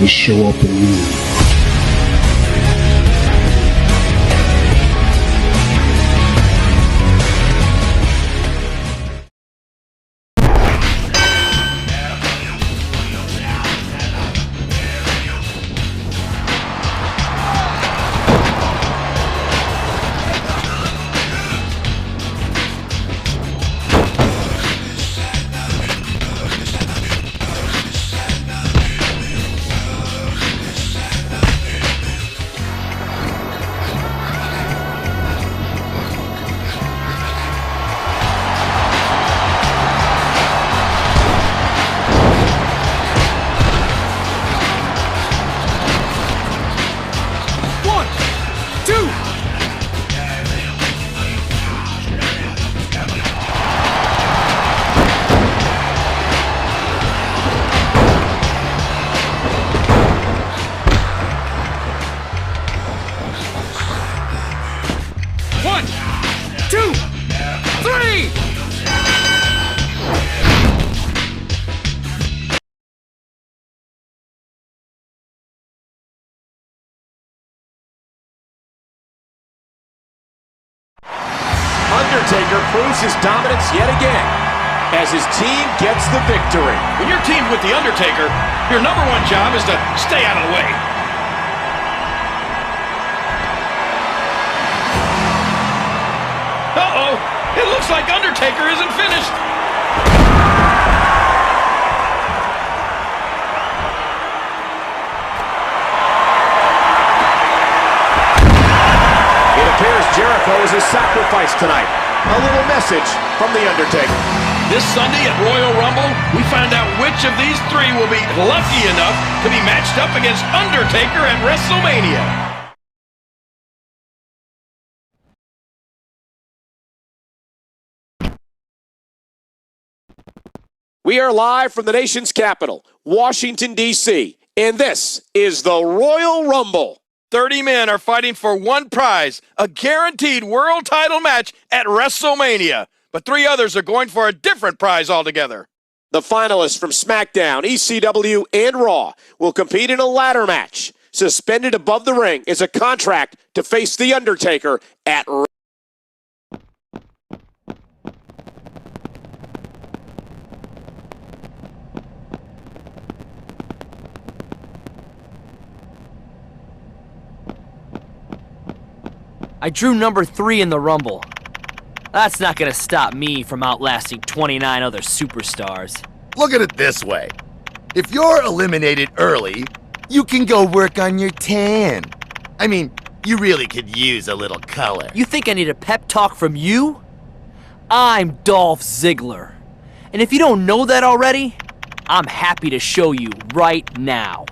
you show up and win. Undertaker proves his dominance yet again as his team gets the victory. When you're teamed with The Undertaker, your #1 job is to stay out of the way. Uh-oh! It looks like Undertaker isn't finished. It appears Jericho is his sacrifice tonight. A little message from The Undertaker. This Sunday at Royal Rumble, we find out which of these three will be lucky enough to be matched up against Undertaker at Wrestlemania. We are live from the nation's capital, Washington, D.C., and this is the Royal Rumble. 30 men are fighting for one prize, a guaranteed world title match at WrestleMania. But 3 others are going for a different prize altogether. The finalists from Smackdown, ECW, and Raw will compete in a ladder match. Suspended above the ring is a contract to face The Undertaker at I drew number 3 in the Rumble. That's not gonna stop me from outlasting 29 other superstars. Look at it this way. If you're eliminated early, you can go work on your tan. I mean, you really could use a little color. You think I need a pep talk from you? I'm Dolph Ziggler. And if you don't know that already, I'm happy to show you right now.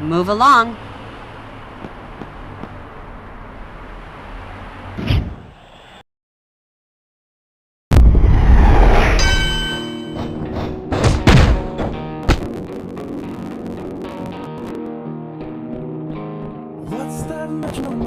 Move along. What's that much more?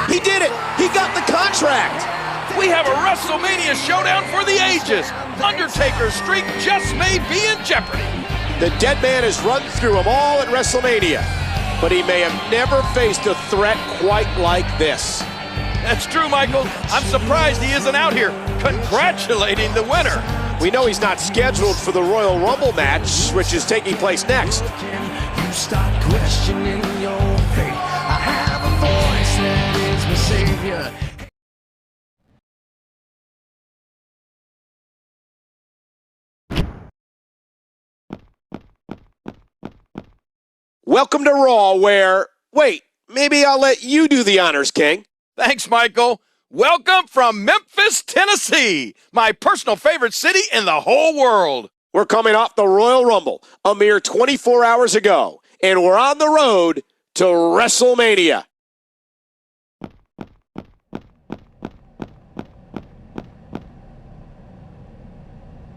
He did it! He got the contract! We have a WrestleMania showdown for the ages. Undertaker's streak just may be in jeopardy. The dead man has run through them all at WrestleMania, but he may have never faced a threat quite like this. That's true, Michael. I'm surprised he isn't out here congratulating the winner. We know he's not scheduled for the Royal Rumble match, which is taking place next. You start questioning your fate. I have a voice that is my savior. Welcome to Raw, where... Wait, maybe I'll let you do the honors, King. Thanks, Michael. Welcome from Memphis, Tennessee, my personal favorite city in the whole world. We're coming off the Royal Rumble a mere 24 hours ago, and we're on the road to WrestleMania.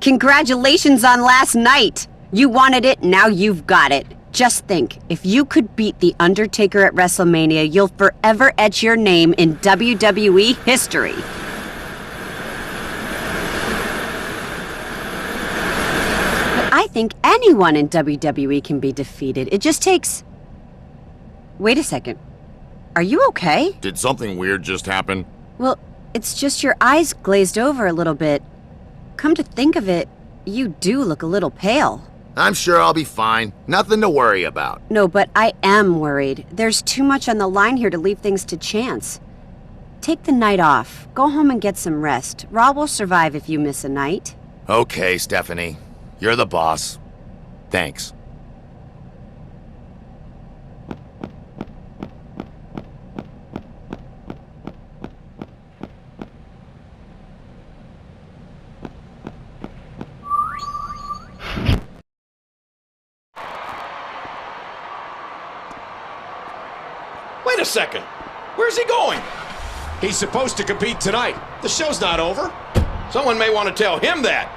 Congratulations on last night. You wanted it, now you've got it. Just think, if you could beat The Undertaker at WrestleMania, you'll forever etch your name in WWE history. But I think anyone in WWE can be defeated. It just takes... Wait a second. Are you okay? Did something weird just happen? Well, it's just your eyes glazed over a little bit. Come to think of it, you do look a little pale. I'm sure I'll be fine. Nothing to worry about. No, but I am worried. There's too much on the line here to leave things to chance. Take the night off. Go home and get some rest. Raw will survive if you miss a night. Okay, Stephanie. You're the boss. Thanks. Wait a second. Where's he going? He's supposed to compete tonight. The show's not over. Someone may want to tell him that.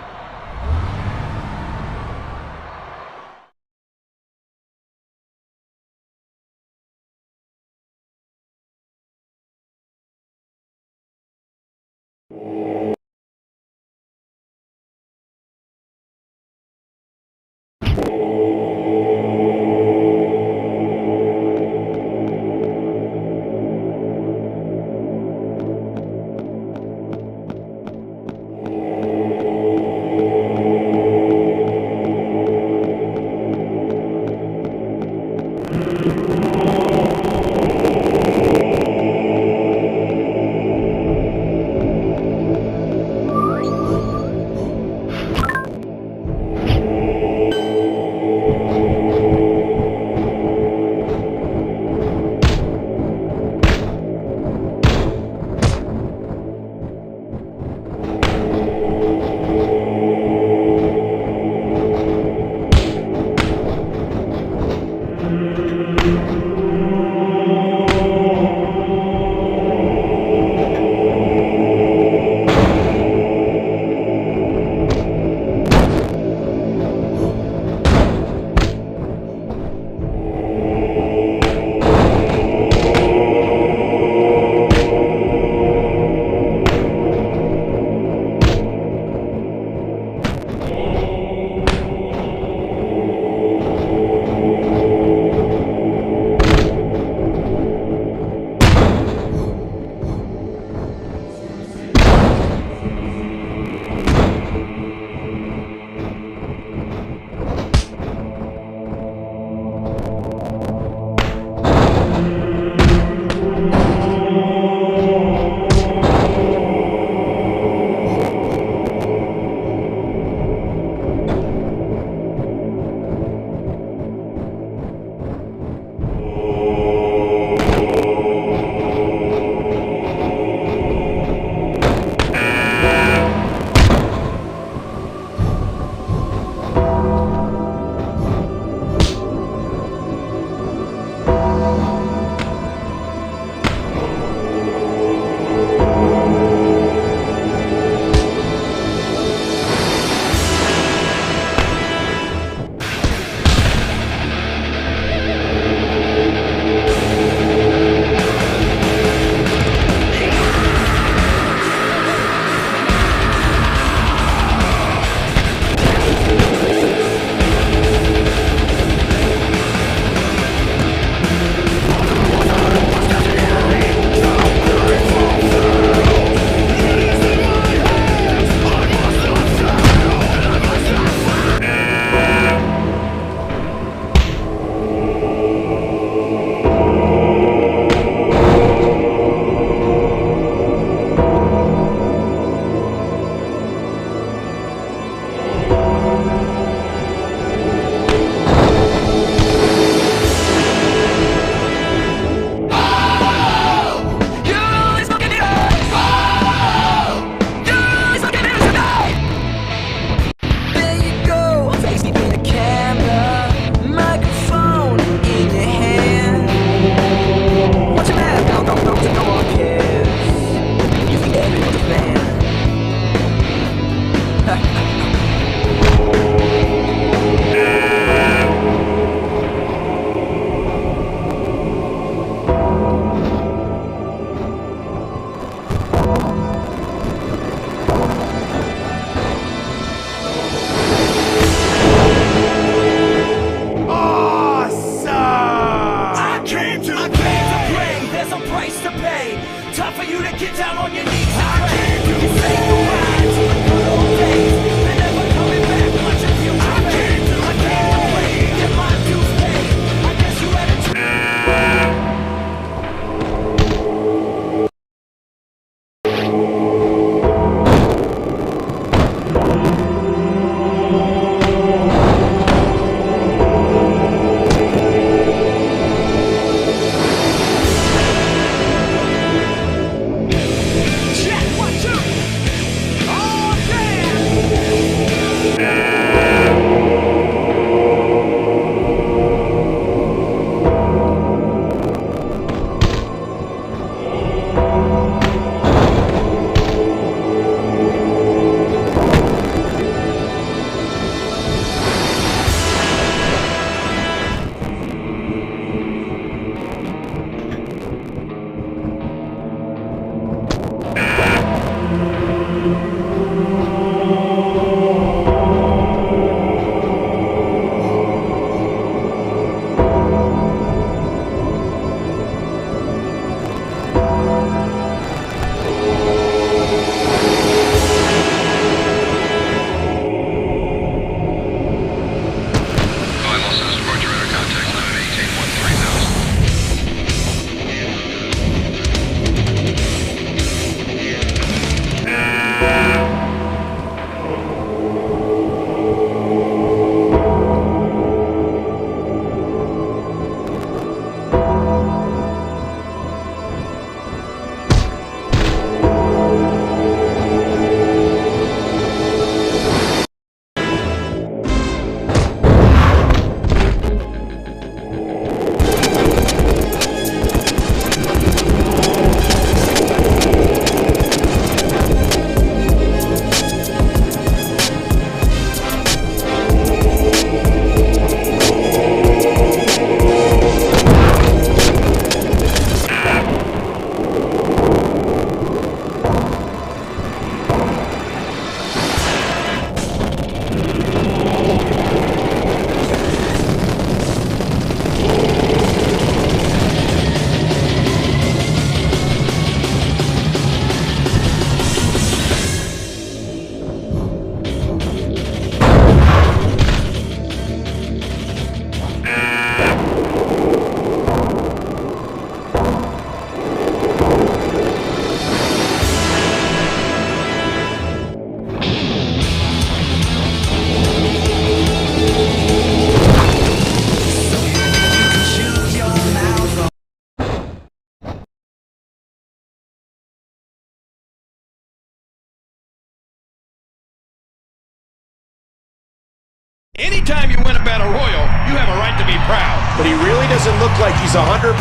Battle Royal, you have a right to be proud. But he really doesn't look like he's 100%.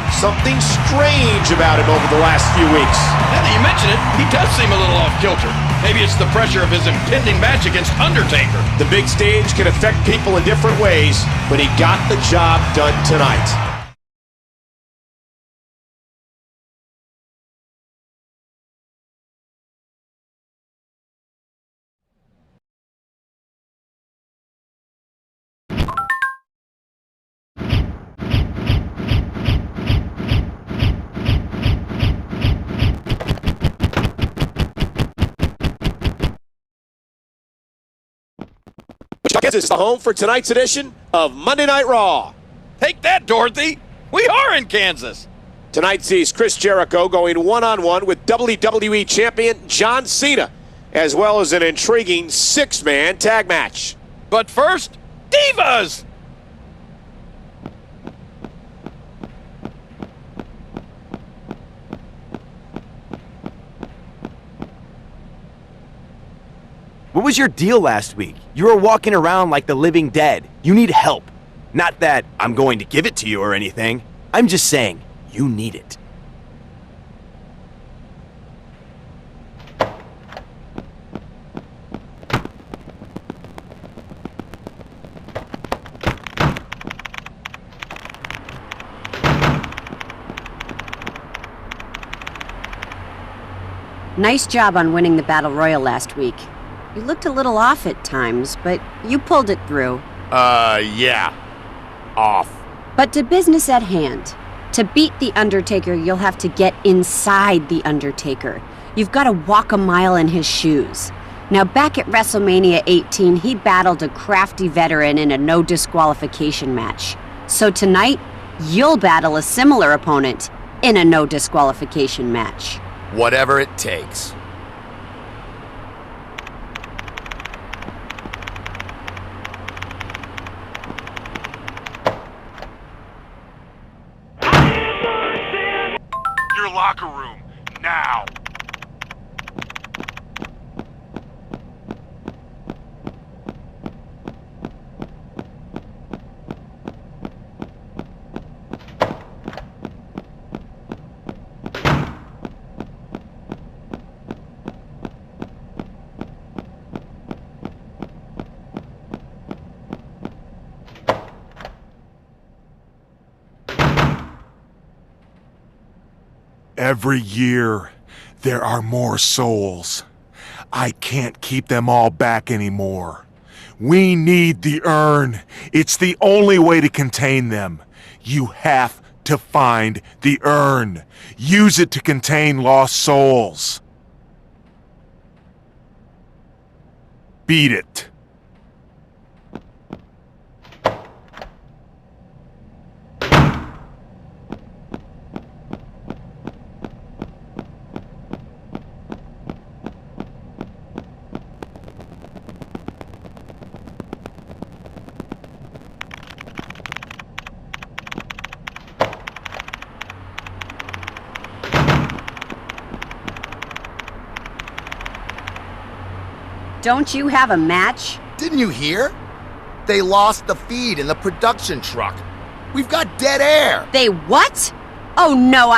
Something strange about him over the last few weeks. Now that you mention it, he does seem a little off-kilter. Maybe it's the pressure of his impending match against Undertaker. The big stage can affect people in different ways, but he got the job done tonight. This is the home for tonight's edition of Monday Night Raw. Take that, Dorothy. We are in Kansas. Tonight sees Chris Jericho going one-on-one with WWE Champion John Cena, as well as an intriguing six-man tag match. But first, Divas! What was your deal last week? You were walking around like the living dead. You need help. Not that I'm going to give it to you or anything. I'm just saying, you need it. Nice job on winning the Battle Royal last week. You looked a little off at times, but you pulled it through. Yeah. Off. But to business at hand. To beat The Undertaker, you'll have to get inside The Undertaker. You've got to walk a mile in his shoes. Now, back at WrestleMania 18, he battled a crafty veteran in a no disqualification match. So tonight, you'll battle a similar opponent in a no disqualification match. Whatever it takes. Your locker room, now. Every year, there are more souls. I can't keep them all back anymore. We need the urn. It's the only way to contain them. You have to find the urn. Use it to contain lost souls. Beat it. Don't you have a match? Didn't you hear? They lost the feed in the production truck. We've got dead air. They what? Oh no,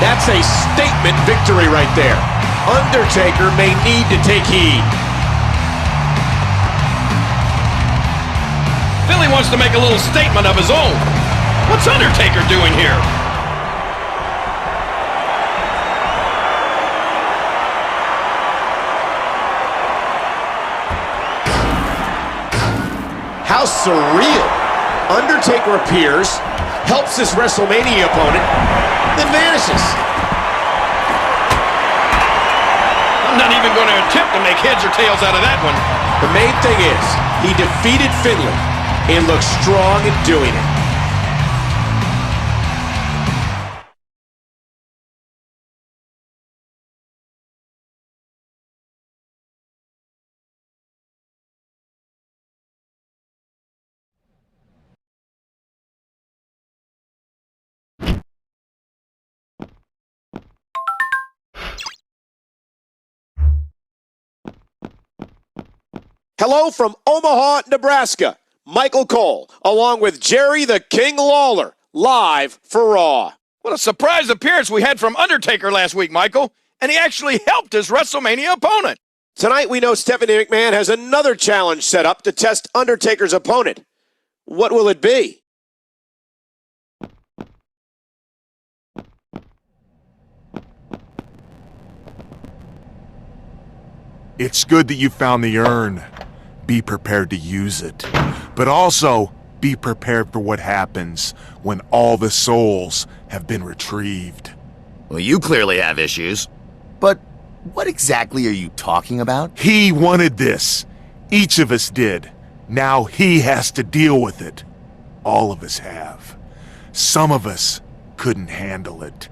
That's a statement victory right there. Undertaker may need to take heed. Philly wants to make a little statement of his own. What's Undertaker doing here? How surreal. Undertaker appears, helps his WrestleMania opponent, then vanishes. I'm not even going to attempt to make heads or tails out of that one. The main thing is, he defeated Finley and looks strong in doing it. Hello from Omaha, Nebraska. Michael Cole, along with Jerry the King Lawler, live for Raw. What a surprise appearance we had from Undertaker last week, Michael. And he actually helped his WrestleMania opponent. Tonight we know Stephanie McMahon has another challenge set up to test Undertaker's opponent. What will it be? It's good that you found the urn. Be prepared to use it. But also, be prepared for what happens when all the souls have been retrieved. Well, you clearly have issues. But what exactly are you talking about? He wanted this. Each of us did. Now he has to deal with it. All of us have. Some of us couldn't handle it.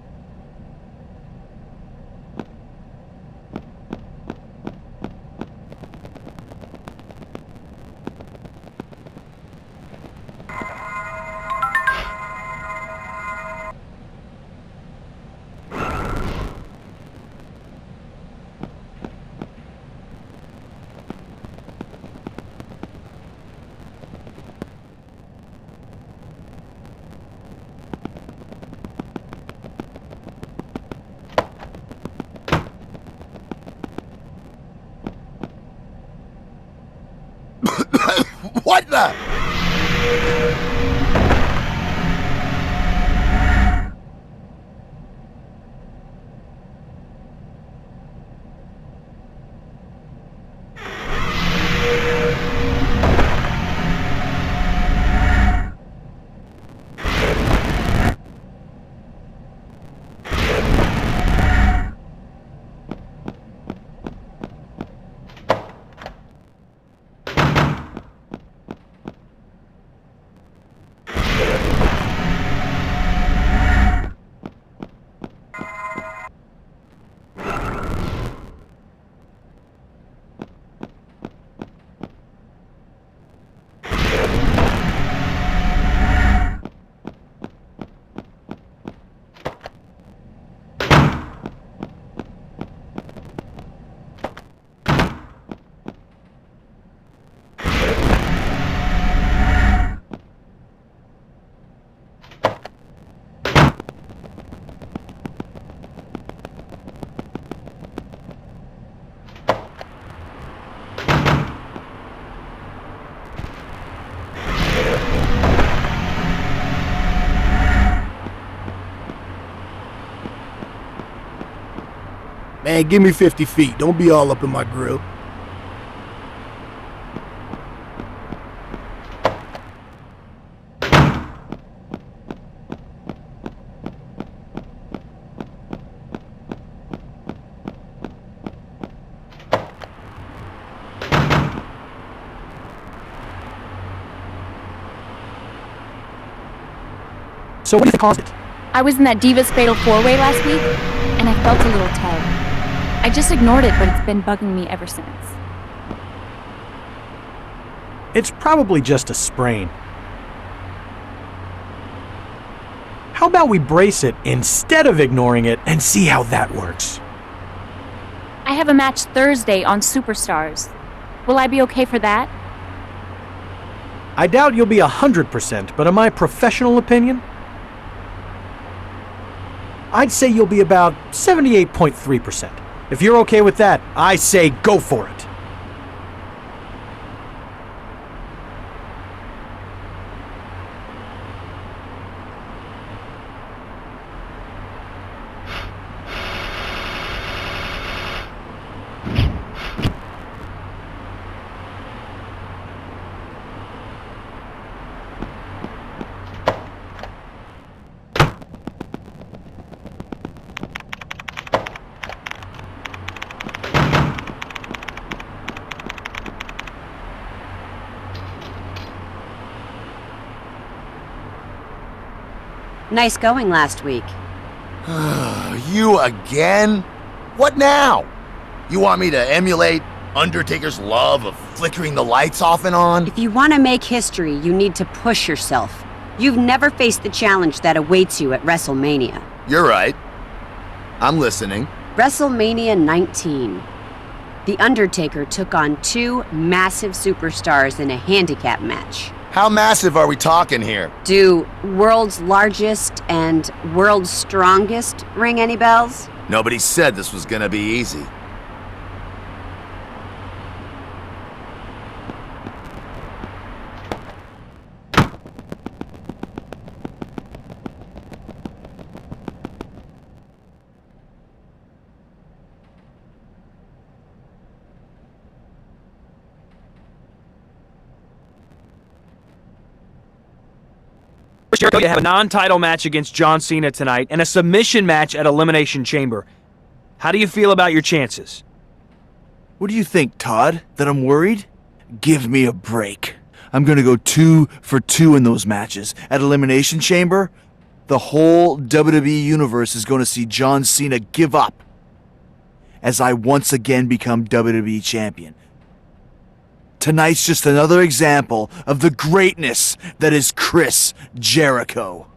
What the? Man, give me 50 feet. Don't be all up in my grill. So what do you think caused it? I was in that Divas Fatal 4-Way last week, and I felt a little tug. I just ignored it, but it's been bugging me ever since. It's probably just a sprain. How about we brace it instead of ignoring it and see how that works? I have a match Thursday on Superstars. Will I be okay for that? I doubt you'll be 100%, but in my professional opinion, I'd say you'll be about 78.3%. If you're okay with that, I say go for it. Nice going last week. You again? What now? You want me to emulate Undertaker's love of flickering the lights off and on? If you want to make history, you need to push yourself. You've never faced the challenge that awaits you at WrestleMania. You're right. I'm listening. WrestleMania 19. The Undertaker took on two massive superstars in a handicap match. How massive are we talking here? Do world's largest and world's strongest ring any bells? Nobody said this was gonna be easy. You have a non-title match against John Cena tonight and a submission match at Elimination Chamber. How do you feel about your chances? What do you think, Todd? That I'm worried? Give me a break. I'm gonna go 2 for 2 in those matches. At Elimination Chamber, the whole WWE Universe is gonna see John Cena give up as I once again become WWE Champion. Tonight's just another example of the greatness that is Chris Jericho.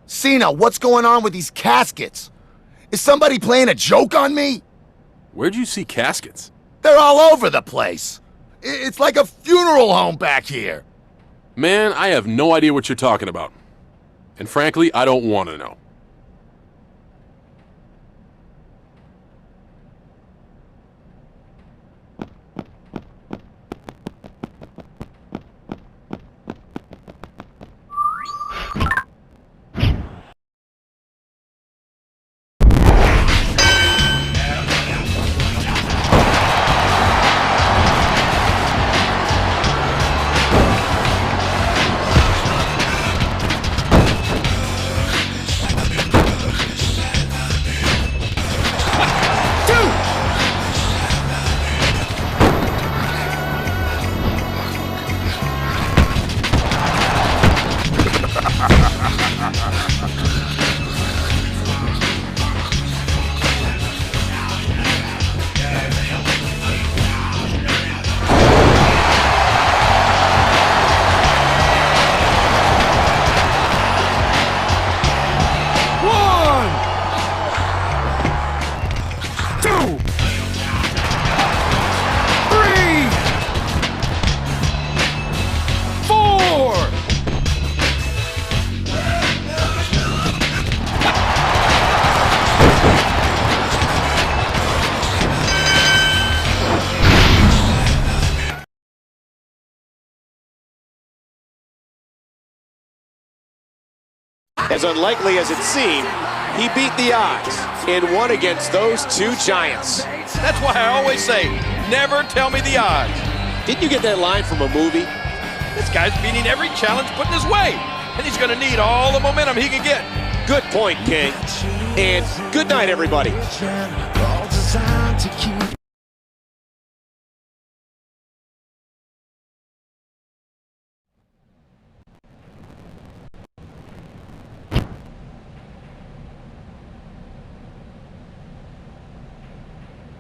Cena, what's going on with these caskets? Is somebody playing a joke on me? Where'd you see caskets? They're all over the place. It's like a funeral home back here. Man, I have no idea what you're talking about. And frankly, I don't want to know. As unlikely as it seemed, he beat the odds and won against those two giants. That's why I always say, never tell me the odds. Didn't you get that line from a movie? This guy's beating every challenge put in his way, and he's going to need all the momentum he can get. Good point, King. And good night, everybody.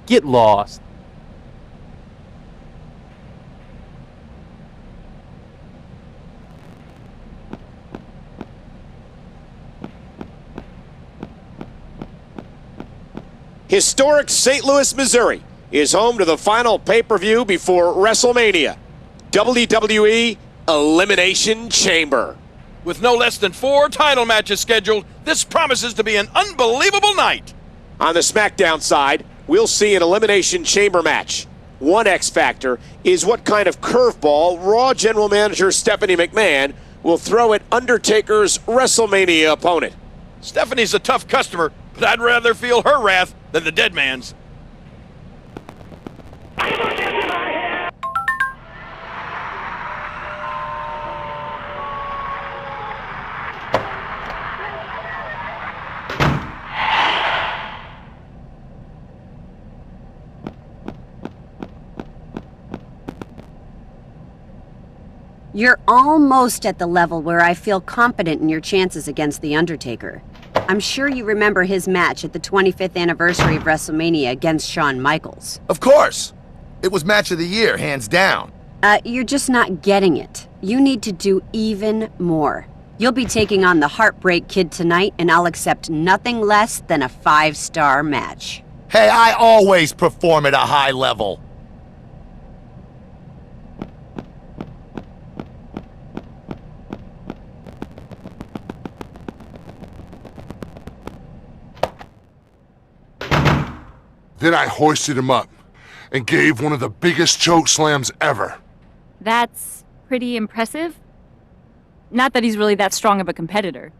Get lost. Historic St. Louis, Missouri is home to the final pay-per-view before WrestleMania, WWE Elimination Chamber. With no less than 4 title matches scheduled, this promises to be an unbelievable night. On the Smackdown side, we'll see an Elimination Chamber match. One X factor is what kind of curveball Raw General Manager Stephanie McMahon will throw at Undertaker's WrestleMania opponent. Stephanie's a tough customer, but I'd rather feel her wrath than the dead man's. You're almost at the level where I feel confident in your chances against The Undertaker. I'm sure you remember his match at the 25th anniversary of WrestleMania against Shawn Michaels. Of course. It was match of the year, hands down. You're just not getting it. You need to do even more. You'll be taking on the Heartbreak Kid tonight, and I'll accept nothing less than a 5-star match. Hey, I always perform at a high level. Then I hoisted him up and gave one of the biggest choke slams ever. That's pretty impressive. Not that he's really that strong of a competitor.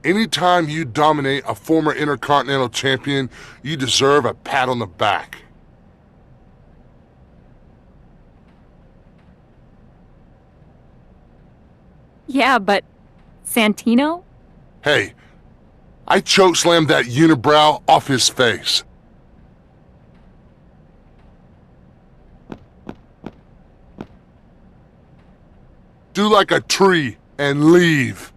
Anytime you dominate a former Intercontinental Champion, you deserve a pat on the back. Yeah, but Santino? Hey, I chokeslammed that unibrow off his face. Do like a tree and leave.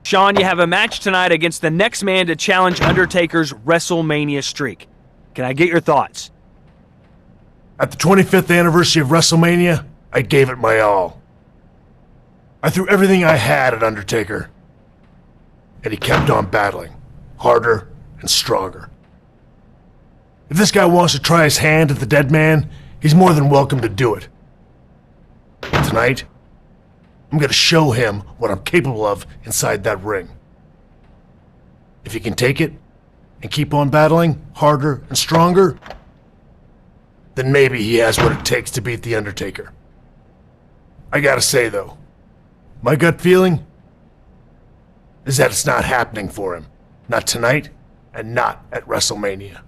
Sean, you have a match tonight against the next man to challenge Undertaker's WrestleMania streak. Can I get your thoughts? At the 25th anniversary of WrestleMania, I gave it my all. I threw everything I had at Undertaker. And he kept on battling, harder and stronger. If this guy wants to try his hand at the dead man, he's more than welcome to do it. But tonight, I'm gonna show him what I'm capable of inside that ring. If he can take it and keep on battling harder and stronger, then maybe he has what it takes to beat The Undertaker. I gotta say though, my gut feeling is that it's not happening for him. Not tonight, and not at WrestleMania.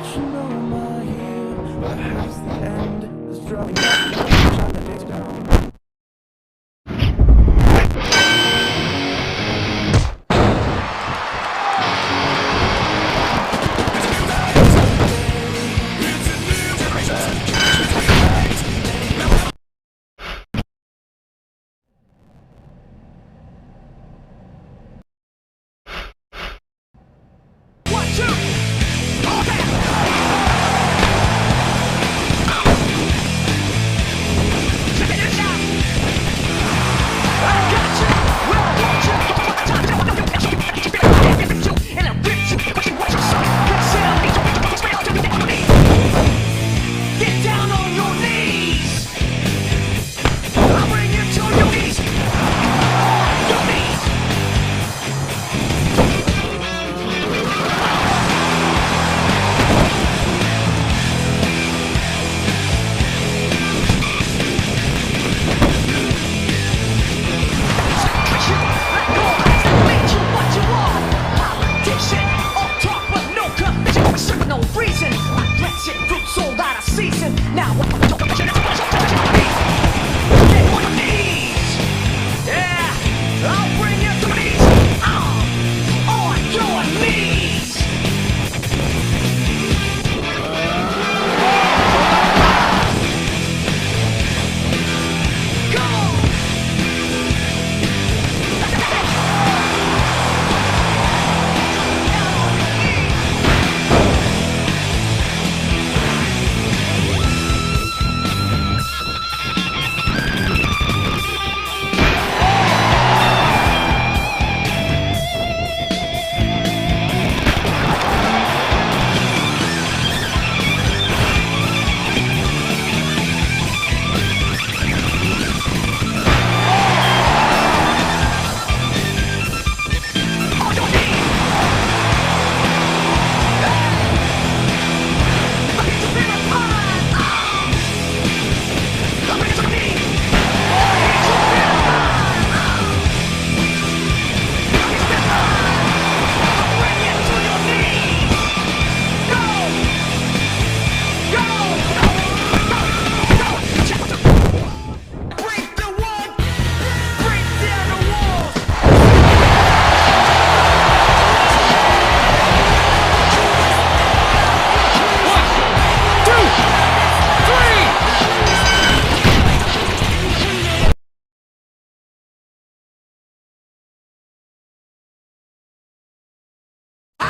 let you know my heel. Perhaps the end is drawing up.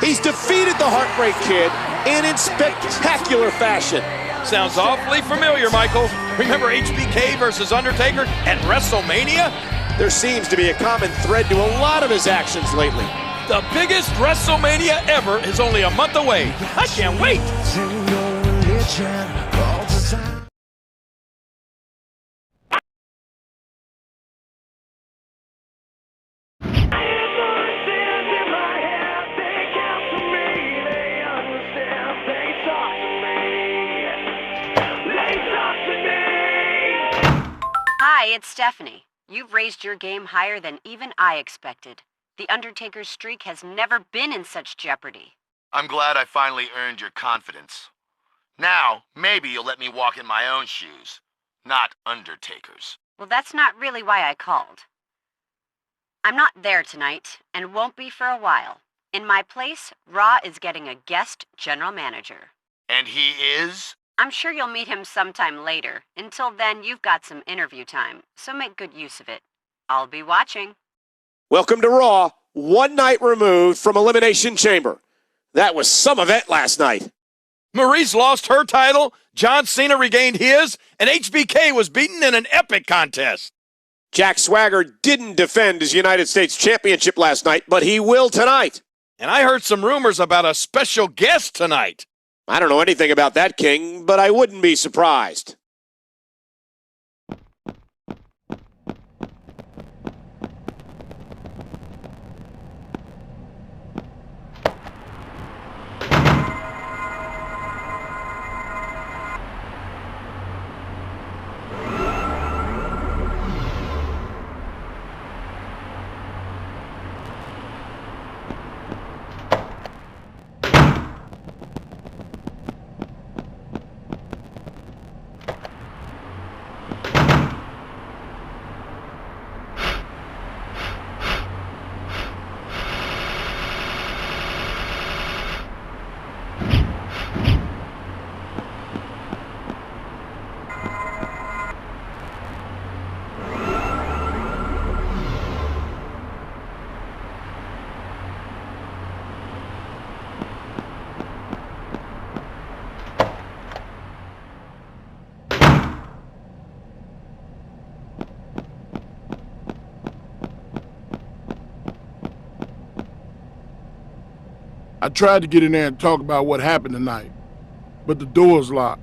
He's defeated the Heartbreak Kid and in spectacular fashion. Sounds awfully familiar, Michael. Remember HBK versus Undertaker at Wrestlemania? There seems to be a common thread to a lot of his actions lately. The biggest Wrestlemania ever is only a month away. I can't wait. Hi, it's Stephanie. You've raised your game higher than even I expected. The Undertaker's streak has never been in such jeopardy. I'm glad I finally earned your confidence. Now, maybe you'll let me walk in my own shoes, not Undertaker's. Well, that's not really why I called. I'm not there tonight, and won't be for a while. In my place, Raw is getting a guest general manager. And he is? I'm sure you'll meet him sometime later. Until then, you've got some interview time, so make good use of it. I'll be watching. Welcome to Raw, one night removed from Elimination Chamber. That was some event last night. Maurice lost her title, John Cena regained his, and HBK was beaten in an epic contest. Jack Swagger didn't defend his United States Championship last night, but he will tonight. And I heard some rumors about a special guest tonight. I don't know anything about that, King, but I wouldn't be surprised. I tried to get in there and talk about what happened tonight, but the door's locked.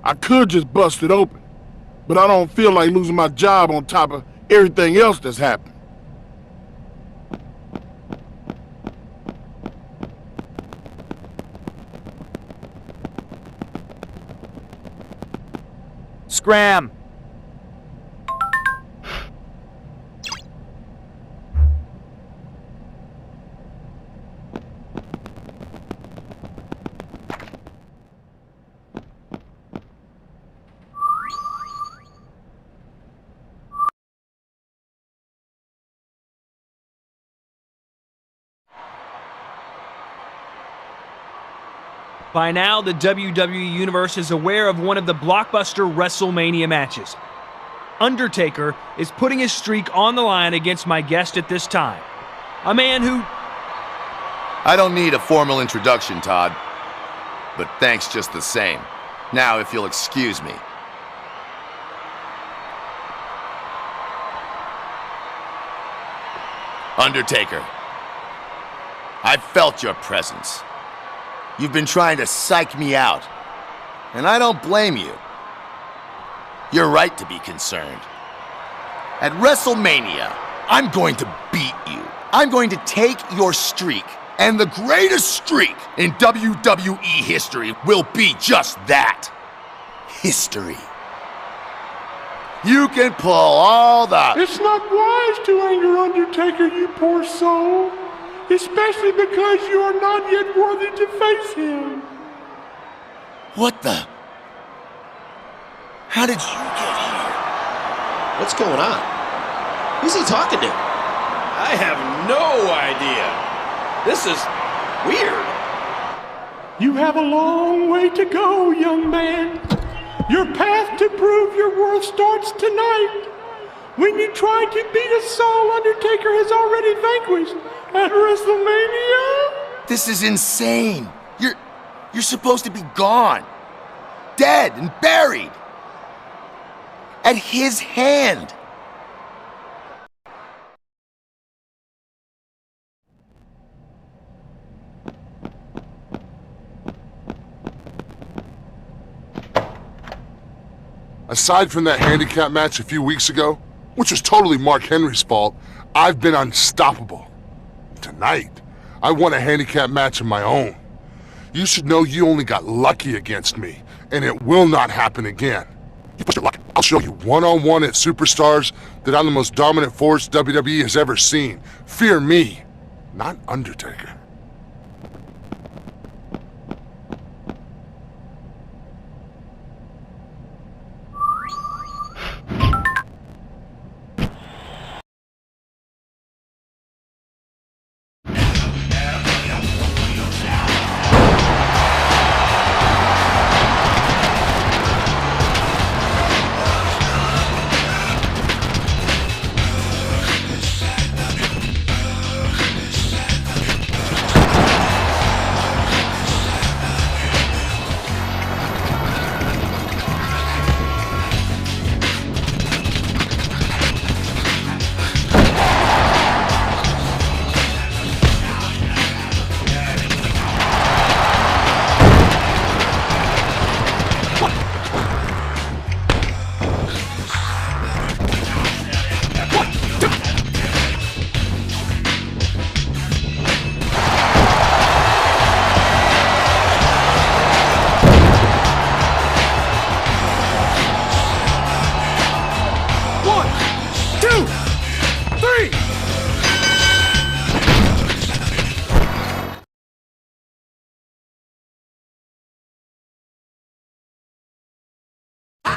I could just bust it open, but I don't feel like losing my job on top of everything else that's happened. Scram! By now, the WWE Universe is aware of one of the blockbuster WrestleMania matches. Undertaker is putting his streak on the line against my guest at this time. A man who... I don't need a formal introduction, Todd. But thanks just the same. Now, if you'll excuse me. Undertaker, I've felt your presence. You've been trying to psych me out, and I don't blame you. You're right to be concerned. At WrestleMania, I'm going to beat you. I'm going to take your streak, and the greatest streak in WWE history will be just that. History. You can pull all the... It's not wise to anger Undertaker, you poor soul. Especially because you are not yet worthy to face him. What the? How did you get here? What's going on? Who's he talking to? I have no idea. This is weird. You have a long way to go, young man. Your path to prove your worth starts tonight. When you try to beat a soul Undertaker has already vanquished at WrestleMania? This is insane. You're supposed to be gone. Dead and buried. At his hand. Aside from that handicap match a few weeks ago, which was totally Mark Henry's fault, I've been unstoppable. Tonight, I won a handicap match of my own. You should know you only got lucky against me, and it will not happen again. You push your luck, I'll show you one-on-one at Superstars that I'm the most dominant force WWE has ever seen. Fear me, not Undertaker.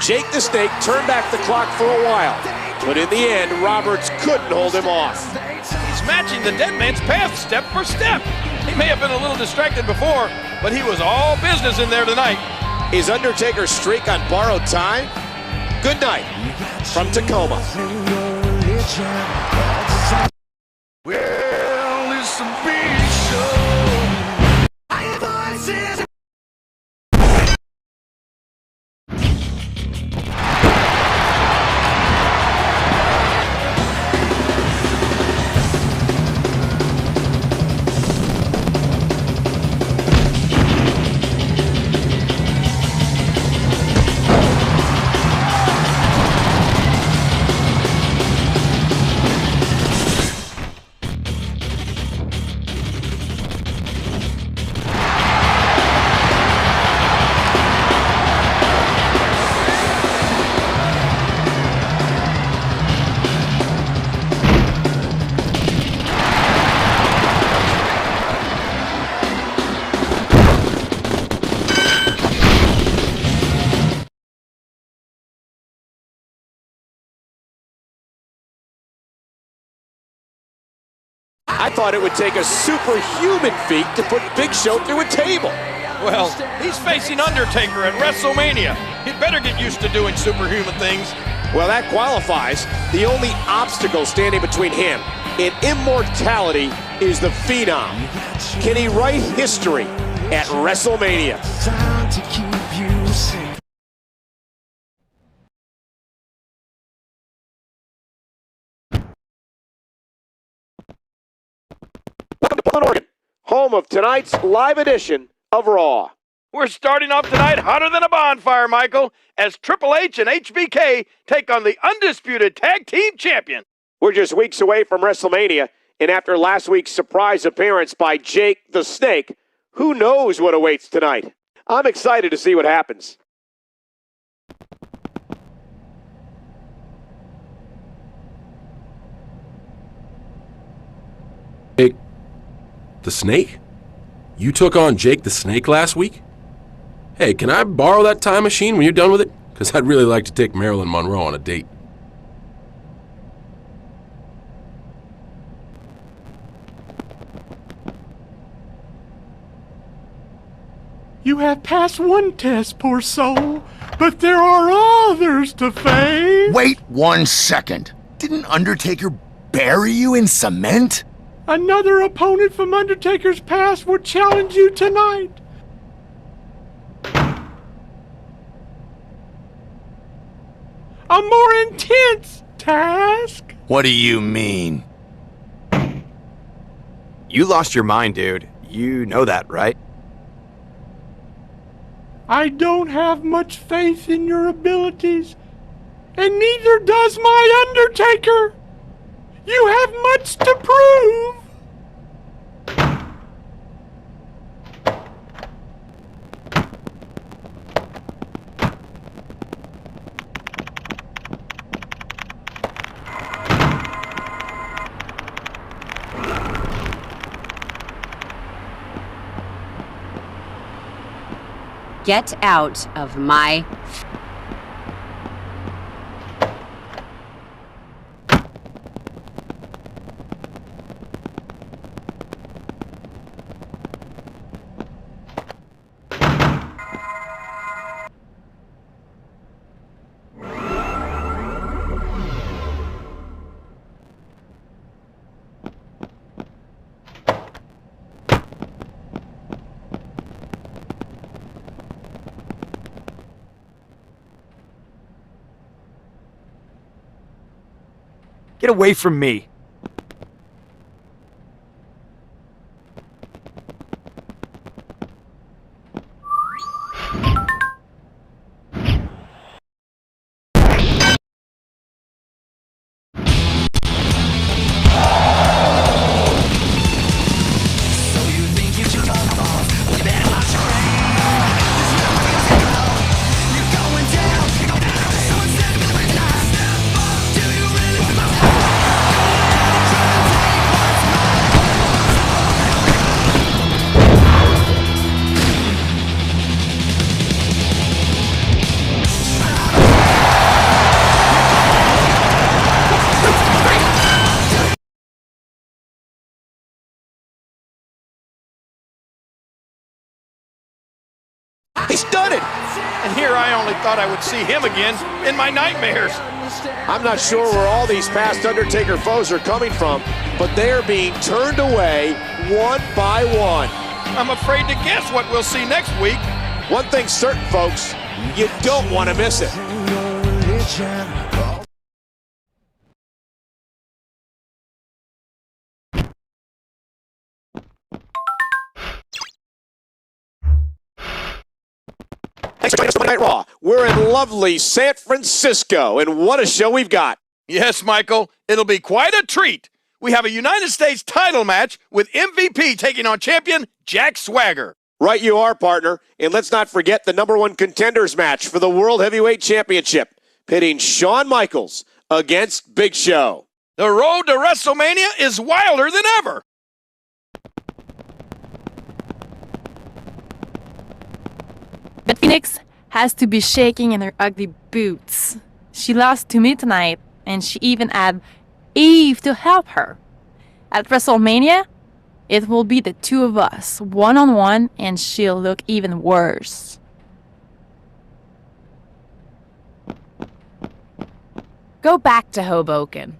Jake the Snake turned back the clock for a while, but in the end, Roberts couldn't hold him off. He's matching the dead man's path step for step. He may have been a little distracted before, but he was all business in there tonight. Is Undertaker's streak on borrowed time? Good night from Tacoma. Well, it's a big show. Voices. I thought it would take a superhuman feat to put Big Show through a table. Well, he's facing Undertaker at WrestleMania. He'd better get used to doing superhuman things. Well, that qualifies. The only obstacle standing between him and immortality is the Phenom. Can he write history at WrestleMania? Time to keep you safe. Welcome to Portland, Oregon, home of tonight's live edition of Raw. We're starting off tonight hotter than a bonfire, Michael, as Triple H and HBK take on the undisputed tag team champion. We're just weeks away from WrestleMania, and after last week's surprise appearance by Jake the Snake, who knows what awaits tonight? I'm excited to see what happens. Jake the Snake? You took on Jake the Snake last week? Hey, can I borrow that time machine when you're done with it? Because I'd really like to take Marilyn Monroe on a date. You have passed one test, poor soul, but there are others to face. Wait 1 second. Didn't Undertaker bury you in cement? Another opponent from Undertaker's past will challenge you tonight. A more intense task? What do you mean? You lost your mind, dude. You know that, right? I don't have much faith in your abilities, and neither does my Undertaker. You have much to prove. Get out of my... Get away from me. He's done it! And here I only thought I would see him again in my nightmares. I'm not sure where all these past Undertaker foes are coming from, but they're being turned away one by one. I'm afraid to guess what we'll see next week. One thing's certain, folks, you don't want to miss it. Thanks for joining us for Monday Night Raw. We're in lovely San Francisco, and what a show we've got. Yes, Michael, it'll be quite a treat. We have a United States title match with MVP taking on champion Jack Swagger. Right you are, partner. And let's not forget the #1 contenders match for the World Heavyweight Championship, pitting Shawn Michaels against Big Show. The road to WrestleMania is wilder than ever. But Phoenix has to be shaking in her ugly boots. She lost to me tonight, and she even had Eve to help her. At WrestleMania, it will be the two of us, one-on-one, and she'll look even worse. Go back to Hoboken.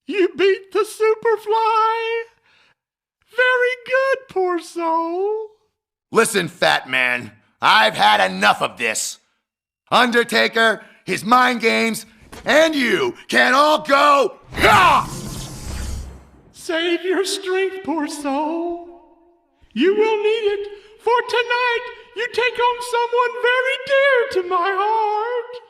You beat the Superfly! Very good, poor soul. Listen, fat man, I've had enough of this. Undertaker, his mind games, and you can all go. Save your strength, poor soul. You will need it, for tonight you take on someone very dear to my heart.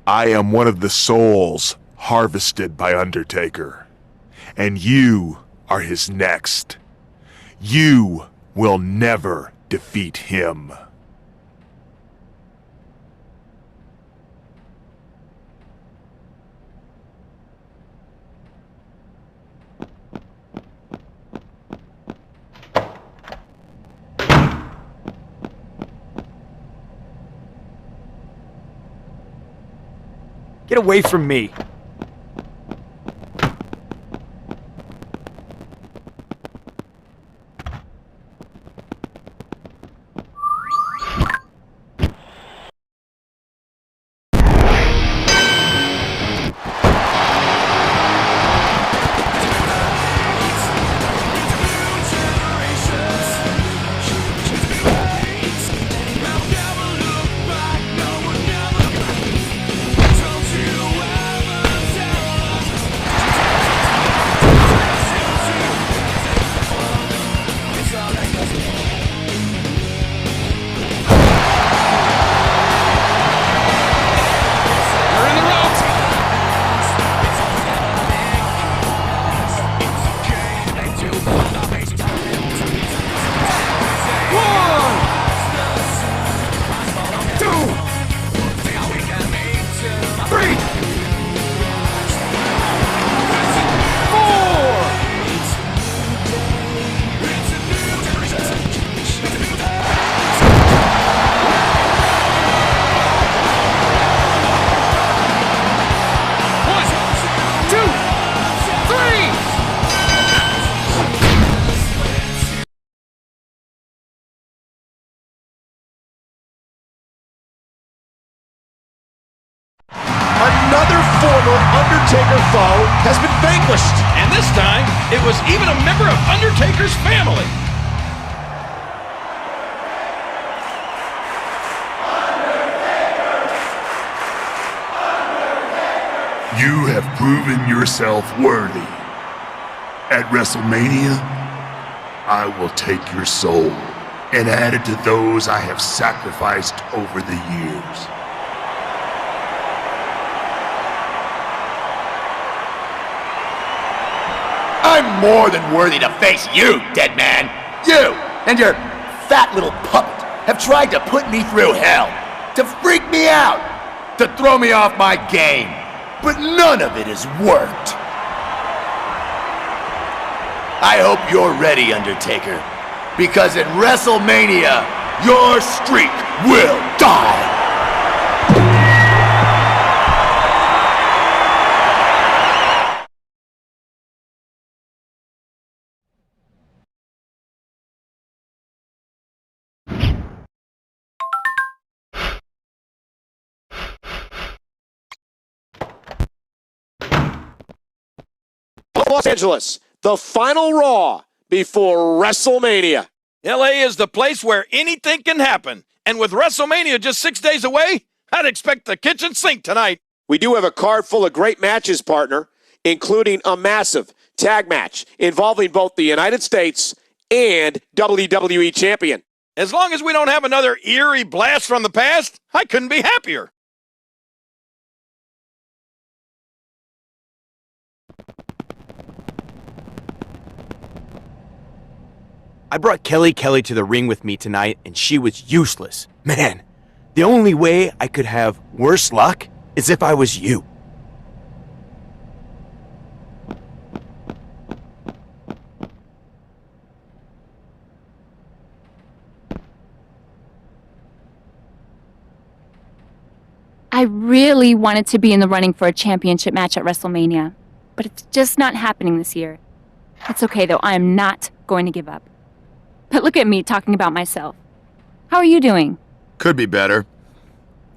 I am one of the souls harvested by Undertaker, and you are his next. You will never defeat him. Get away from me! Another former Undertaker foe has been vanquished. And this time, it was even a member of Undertaker's family. You have proven yourself worthy. At WrestleMania, I will take your soul and add it to those I have sacrificed over the years. I'm more than worthy to face you, dead man. You and your fat little puppet have tried to put me through hell, to freak me out, to throw me off my game. But none of it has worked. I hope you're ready, Undertaker, because at WrestleMania, your streak will die. Los Angeles, the final Raw before WrestleMania. LA is the place where anything can happen. And with WrestleMania just 6 days away, I'd expect the kitchen sink tonight. We do have a card full of great matches, partner, including a massive tag match involving both the United States and WWE champion. As long as we don't have another eerie blast from the past, I couldn't be happier. I brought Kelly to the ring with me tonight, and she was useless. Man, the only way I could have worse luck is if I was you. I really wanted to be in the running for a championship match at WrestleMania, but it's just not happening this year. It's okay, though. I am not going to give up. But look at me talking about myself. How are you doing? Could be better.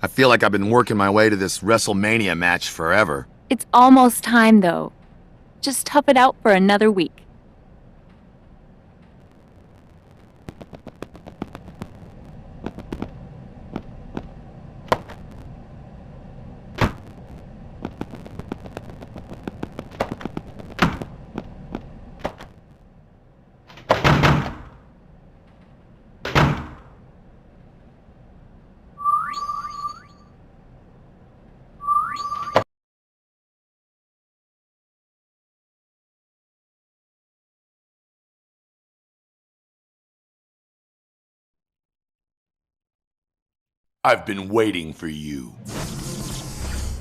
I feel like I've been working my way to this WrestleMania match forever. It's almost time, though. Just tough it out for another week. I've been waiting for you.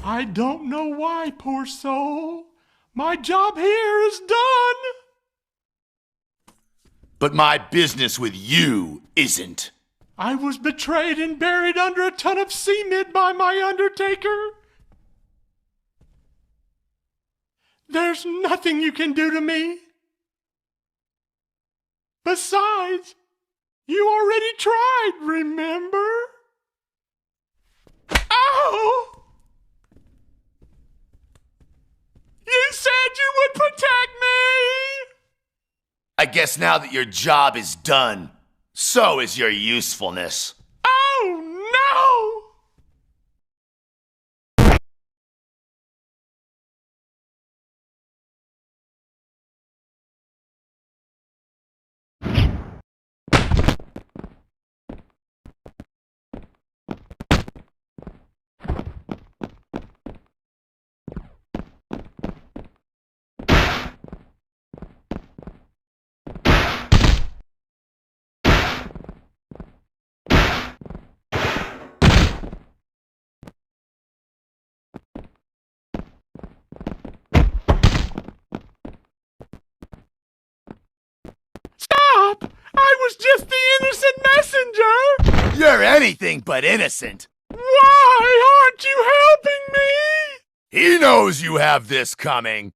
I don't know why, poor soul. My job here is done. But my business with you isn't. I was betrayed and buried under a ton of cement by my Undertaker. There's nothing you can do to me. Besides, you already tried, remember? Ow! You said you would protect me! I guess now that your job is done, so is your usefulness. Oh, no! Stop! I was just the innocent messenger! You're anything but innocent. Why aren't you helping me? He knows you have this coming.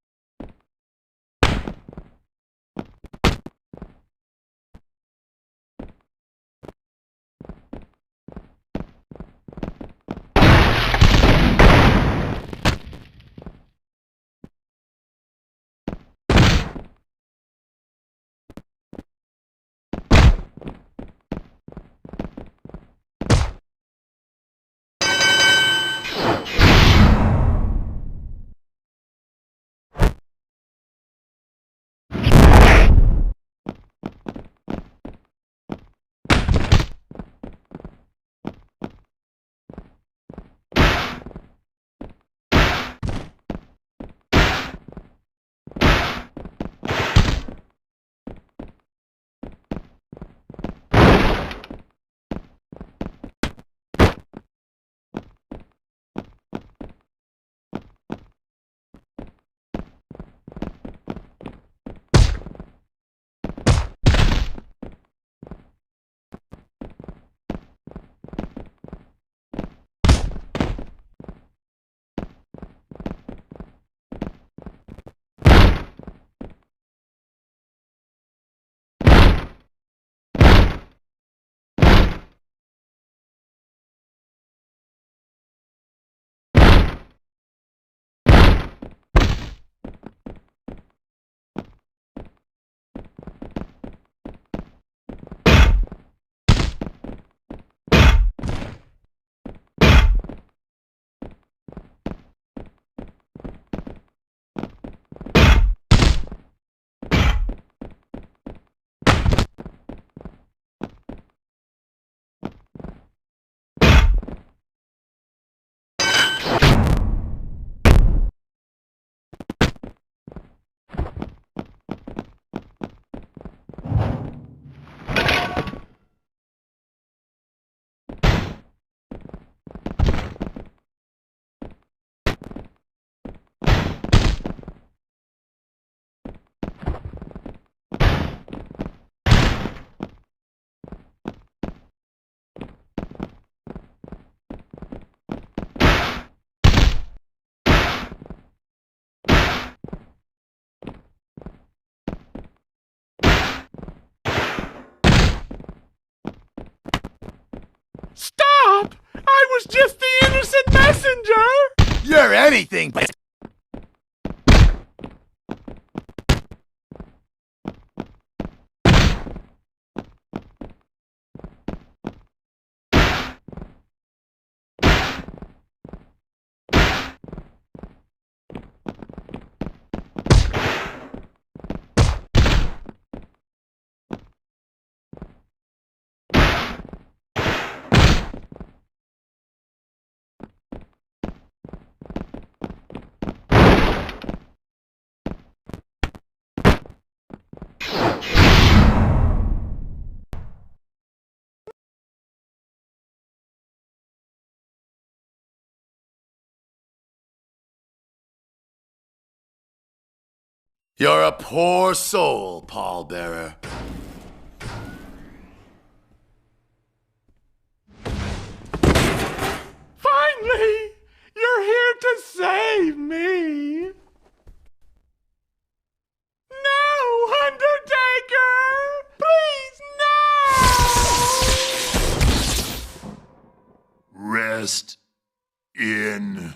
was just the innocent messenger! You're anything but... You're a poor soul, pallbearer. Finally! You're here to save me! No, Undertaker! Please, no! Rest in